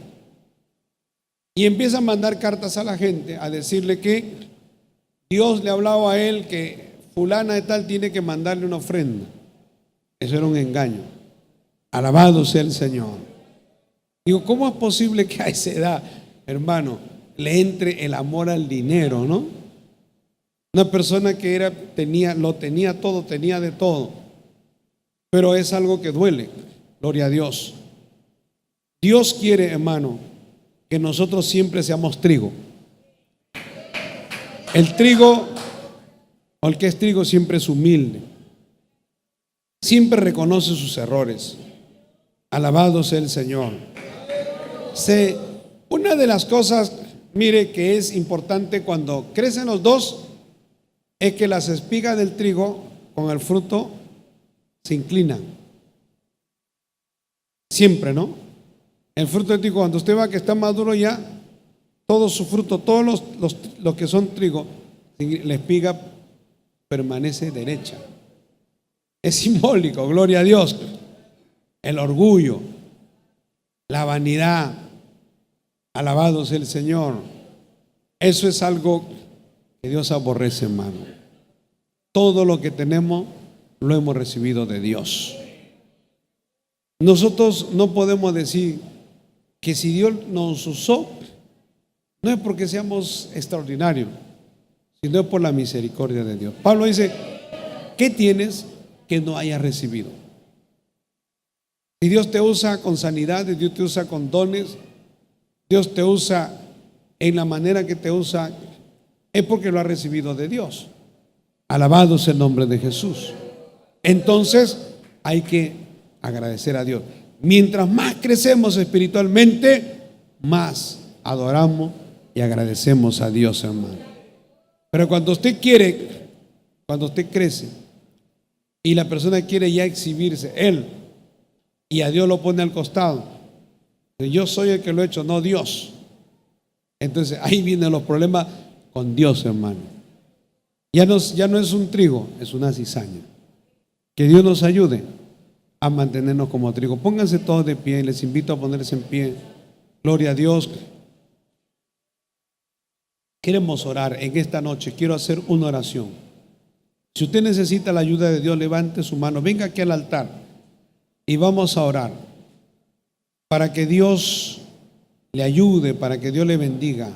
Speaker 1: y empieza a mandar cartas a la gente a decirle que Dios le hablaba a él que fulana de tal tiene que mandarle una ofrenda. Eso era un engaño. Alabado sea el Señor. Digo, ¿cómo es posible que a esa edad, hermano, le entre el amor al dinero, no? Una persona que lo tenía todo, tenía de todo, pero es algo que duele. Gloria a Dios. Dios quiere, hermano, que nosotros siempre seamos trigo. El trigo, o el que es trigo, siempre es humilde, siempre reconoce sus errores. Alabado sea el Señor. Una de las cosas, mire, que es importante cuando crecen los dos, es que las espigas del trigo con el fruto se inclinan. Siempre, ¿no? El fruto del trigo, cuando usted va que está maduro ya, todo su fruto, todos los que son trigo, la espiga permanece derecha. Es simbólico, gloria a Dios. El orgullo, la vanidad, alabado sea el Señor. Eso es algo que Dios aborrece, hermano. Todo lo que tenemos lo hemos recibido de Dios. Nosotros no podemos decir que si Dios nos usó, no es porque seamos extraordinarios, sino es por la misericordia de Dios. Pablo dice, ¿qué tienes que no hayas recibido? Si Dios te usa con sanidad, Dios te usa con dones, Dios te usa en la manera que te usa, es porque lo has recibido de Dios. Alabado sea el nombre de Jesús. Entonces hay que agradecer a Dios. Mientras más crecemos espiritualmente, más adoramos y agradecemos a Dios, hermano. Pero cuando usted quiere, cuando usted crece y la persona quiere ya exhibirse, él, y a Dios lo pone al costado, yo soy el que lo he hecho, no Dios. Entonces ahí vienen los problemas con Dios, hermano. Ya no es un trigo, es una cizaña. Que Dios nos ayude a mantenernos como trigo. Pónganse todos de pie, les invito a ponerse en pie. Gloria a Dios. Queremos orar en esta noche. Quiero hacer una oración. Si usted necesita la ayuda de Dios, levante su mano, venga aquí al altar y vamos a orar para que Dios le ayude, para que Dios le bendiga,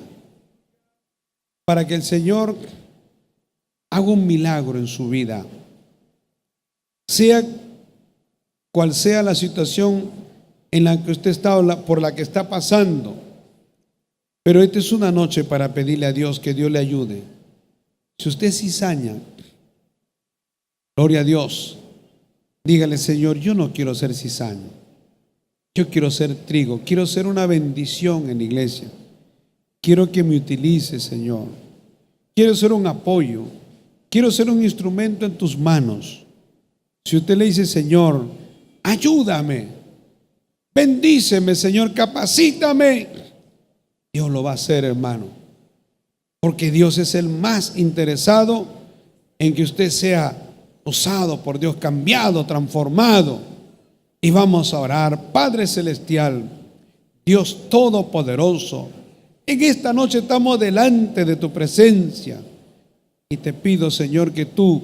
Speaker 1: para que el Señor haga un milagro en su vida. Sea cual sea la situación en la que usted está o por la que está pasando, pero esta es una noche para pedirle a Dios que Dios le ayude. Si usted es cizaña, gloria a Dios, dígale: Señor, yo no quiero ser cizaña, yo quiero ser trigo, quiero ser una bendición en la iglesia, quiero que me utilice, Señor, quiero ser un apoyo, quiero ser un instrumento en tus manos. Si usted le dice: Señor, ayúdame, bendíceme, Señor, capacítame, Dios lo va a hacer, hermano, porque Dios es el más interesado en que usted sea usado por Dios, cambiado, transformado. Y vamos a orar. Padre celestial, Dios todopoderoso, en esta noche estamos delante de tu presencia y te pido, Señor, que tú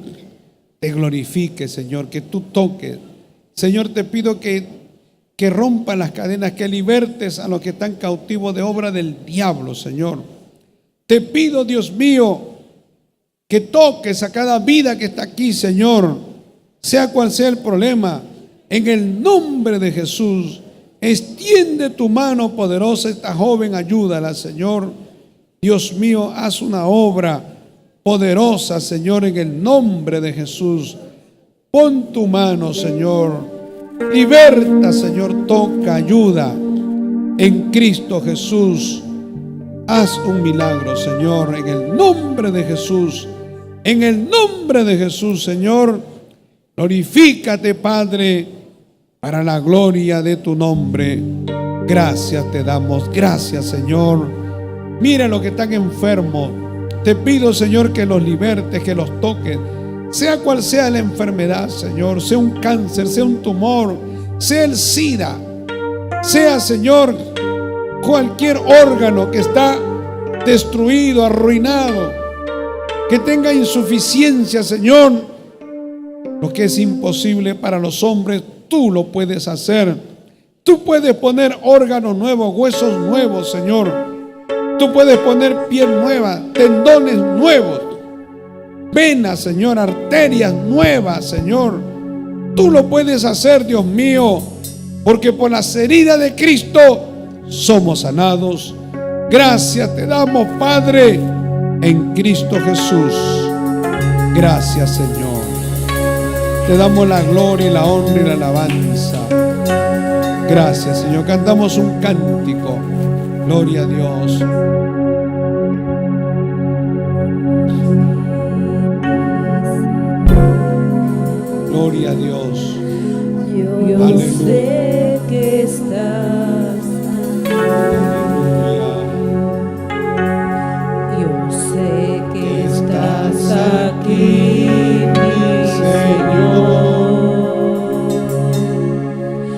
Speaker 1: te glorifiques, Señor, que tú toques. Señor, te pido que rompan las cadenas, que libertes a los que están cautivos de obra del diablo, Señor. Te pido, Dios mío, que toques a cada vida que está aquí, Señor, sea cual sea el problema. En el nombre de Jesús, extiende tu mano poderosa a esta joven, ayúdala, Señor. Dios mío, haz una obra poderosa, Señor, en el nombre de Jesús. Pon tu mano, Señor. Liberta, Señor, toca, ayuda en Cristo Jesús. Haz un milagro, Señor, en el nombre de Jesús. En el nombre de Jesús, Señor, glorifícate, Padre, para la gloria de tu nombre. Gracias te damos, gracias, Señor. Mira los que están enfermos. Te pido, Señor, que los libertes, que los toques. Sea cual sea la enfermedad, Señor, sea un cáncer, sea un tumor, sea el SIDA, sea, Señor, cualquier órgano que está destruido, arruinado, que tenga insuficiencia, Señor. Lo que es imposible para los hombres, tú lo puedes hacer. Tú puedes poner órganos nuevos, huesos nuevos, Señor. Tú puedes poner piel nueva, tendones nuevos, venas, Señor, arterias nuevas, Señor. Tú lo puedes hacer, Dios mío, porque por las heridas de Cristo somos sanados. Gracias te damos, Padre, en Cristo Jesús. Gracias, Señor. Te damos la gloria y la honra y la alabanza. Gracias, Señor. Cantamos un cántico. Gloria a Dios. Gloria a Dios.
Speaker 2: Yo
Speaker 1: Aleluya.
Speaker 2: sé que está